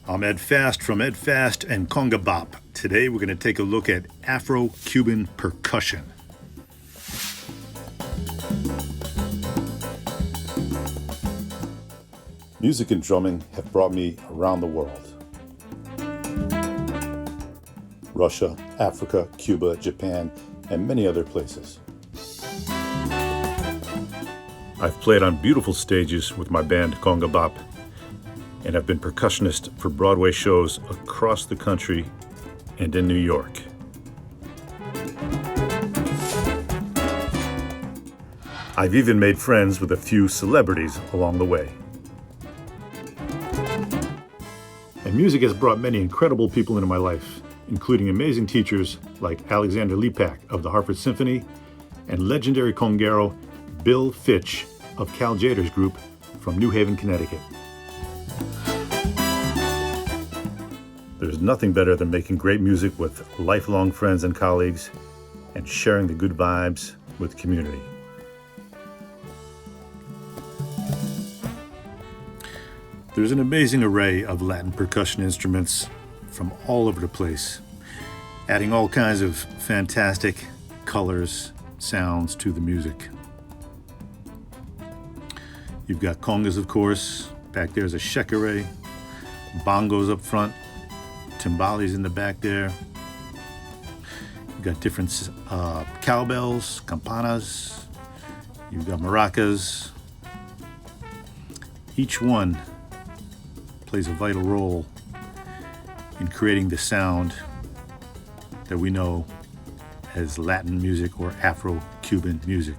I'm Ed Fast from Ed Fast and Conga Bop. Today we're going to take a look at Afro-Cuban percussion. Music and drumming have brought me around the world. Russia, Africa, Cuba, Japan, and many other places. I've played on beautiful stages with my band Conga Bop, and I've been percussionist for Broadway shows across the country and in New York. I've even made friends with a few celebrities along the way. And music has brought many incredible people into my life, including amazing teachers like Alexander Lipak of the Hartford Symphony and legendary conguero Bill Fitch of Cal Jader's group from New Haven, Connecticut. There's nothing better than making great music with lifelong friends and colleagues and sharing the good vibes with community. There's an amazing array of Latin percussion instruments from all over the place, adding all kinds of fantastic colors, sounds to the music. You've got congas, of course. Back there's a shekere, bongos up front, timbales in the back there. You've got different cowbells, campanas. You've got maracas. Each one plays a vital role in creating the sound that we know as Latin music or Afro-Cuban music.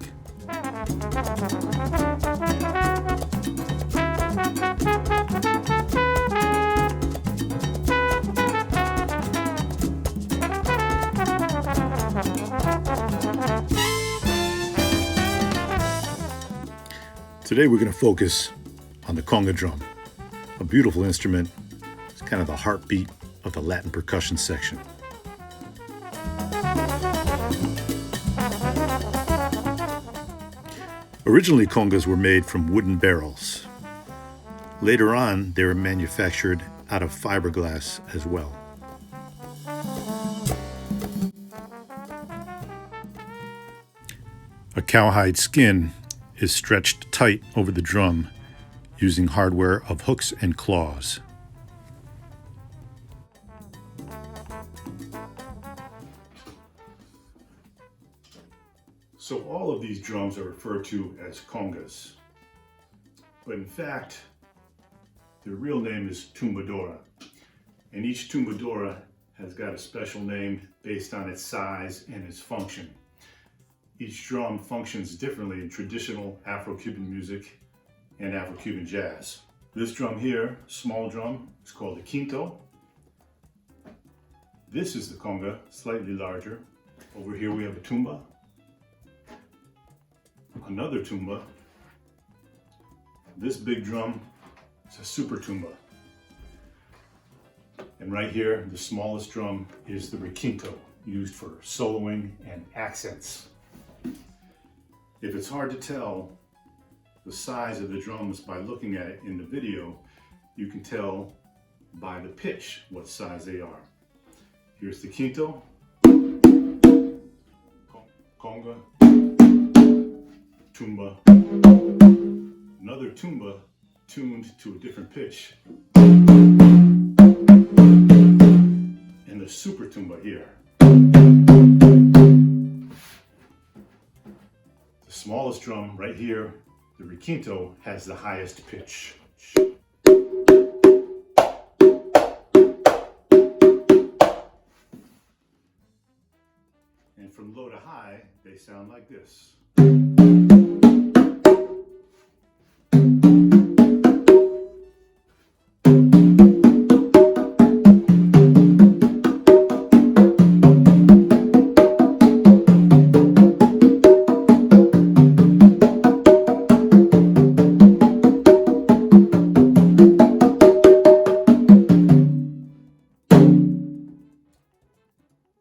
Today we're going to focus on the Conga drum, a beautiful instrument. It's kind of the heartbeat of the Latin percussion section. Originally, congas were made from wooden barrels. Later on, they were manufactured out of fiberglass as well. A cowhide skin is stretched tight over the drum using hardware of hooks and claws. So all of these drums are referred to as congas, but in fact, their real name is tumbadora, and each tumbadora has got a special name based on its size and its function. Each drum functions differently in traditional Afro-Cuban music and Afro-Cuban jazz. This drum here, small drum, is called a quinto. This is the conga, slightly larger. Over here we have a tumba, another tumba. This big drum is a super tumba. And right here, the smallest drum is the requinto, used for soloing and accents. If it's hard to tell the size of the drums by looking at it in the video, you can tell by the pitch what size they are. Here's the quinto, conga, tumba, another tumba tuned to a different pitch, and the super tumba here. The smallest drum right here, the requinto, has the highest pitch. And from low to high, they sound like this.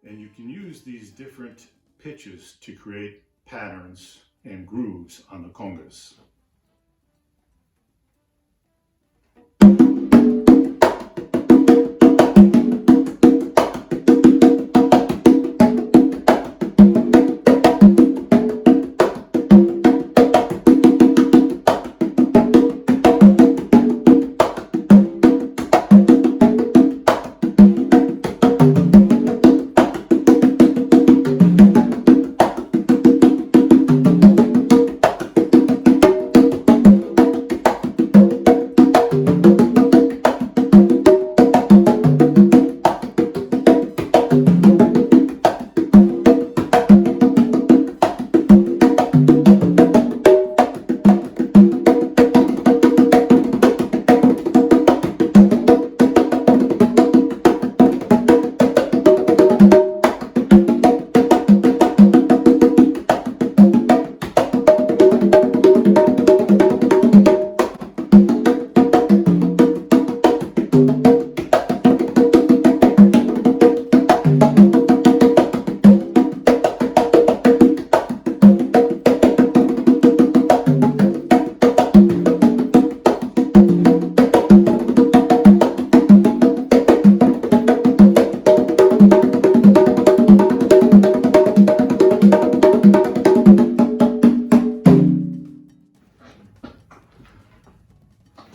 And you can use these different pitches to create patterns and grooves on the congas.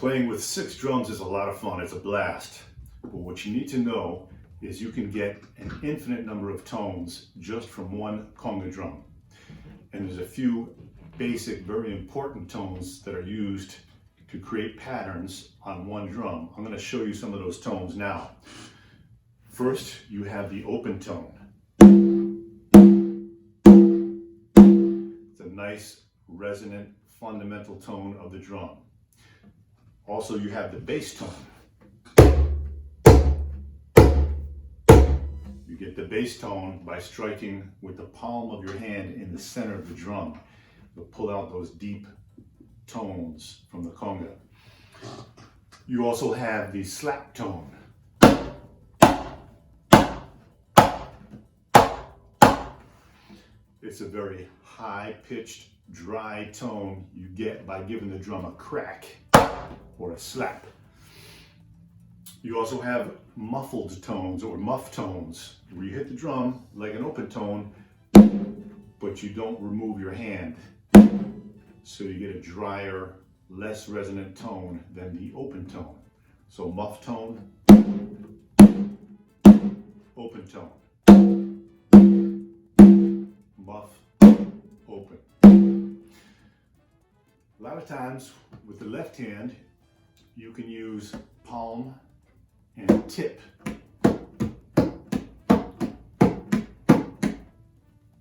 Playing with 6 drums is a lot of fun, it's a blast. But what you need to know is you can get an infinite number of tones just from one conga drum. And there's a few basic, very important tones that are used to create patterns on one drum. I'm going to show you some of those tones now. First, you have the open tone. It's a nice, resonant, fundamental tone of the drum. Also, you have the bass tone. You get the bass tone by striking with the palm of your hand in the center of the drum. You'll pull out those deep tones from the conga. You also have the slap tone. It's a very high-pitched, dry tone you get by giving the drum a crack or a slap. You also have muffled tones or muff tones, where you hit the drum like an open tone, but you don't remove your hand. So you get a drier, less resonant tone than the open tone. So muff tone, open tone, muff, open. A lot of times with the left hand, you can use palm and tip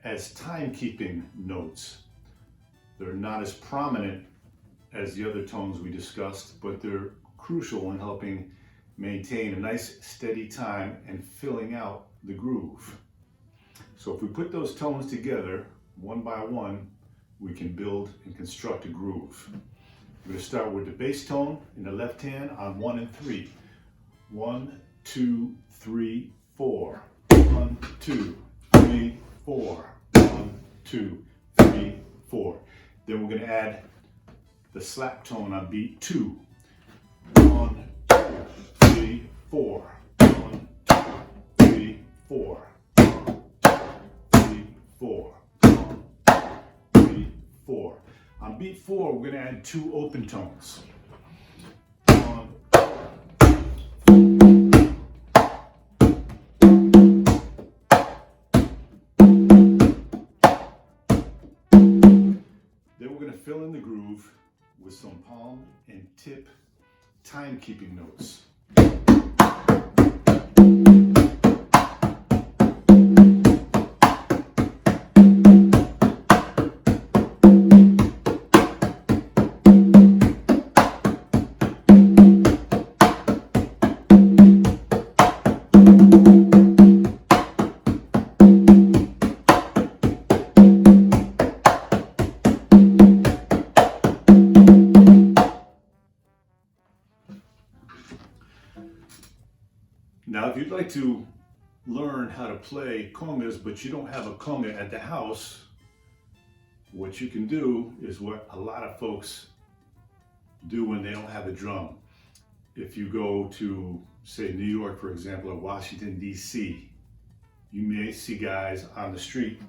as timekeeping notes. They're not as prominent as the other tones we discussed, but they're crucial in helping maintain a nice steady time and filling out the groove. So if we put those tones together one by one, we can build and construct a groove. We're going to start with the bass tone in the left hand on 1 and 3. 1, 2, 3, 4. 1, 2, 3, 4. 1, 2, 3, 4. Then we're going to add the slap tone on beat 2. 1, 2, 3, 4. 1, 2, 3, 4. 1, 2, 3, 4. 1, 2, 3, 4. On beat 4, we're going to add 2 open tones. 1, fill in the groove with some palm and tip timekeeping notes. Now, if you'd like to learn how to play congas, but you don't have a conga at the house, what you can do is what a lot of folks do when they don't have a drum. If you go to, say, New York, for example, or Washington, D.C., you may see guys on the street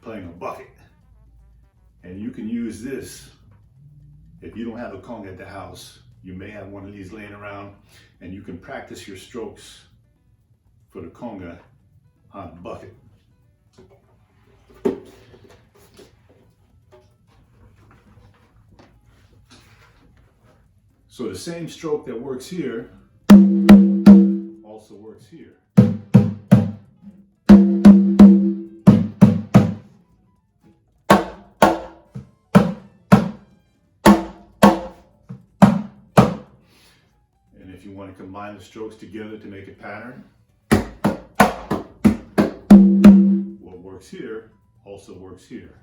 playing a bucket. And you can use this if you don't have a conga at the house. You may have one of these laying around, and you can practice your strokes for the conga on the bucket. So the same stroke that works here also works here. If you want to combine the strokes together to make a pattern, what works here also works here.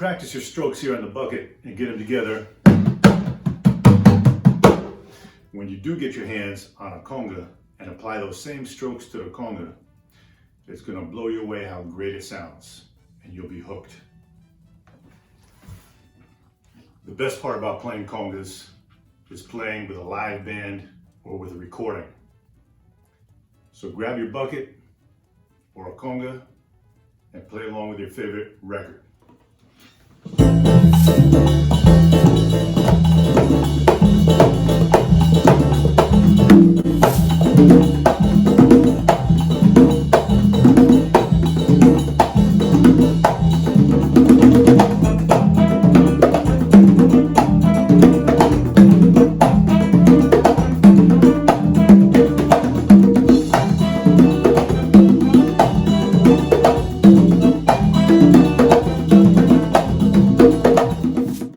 practice your strokes here on the bucket and get them together, when you do get your hands on a conga and apply those same strokes to the conga, it's going to blow you away how great it sounds, and you'll be hooked. The best part about playing congas is playing with a live band or with a recording. So grab your bucket or a conga and play along with your favorite record.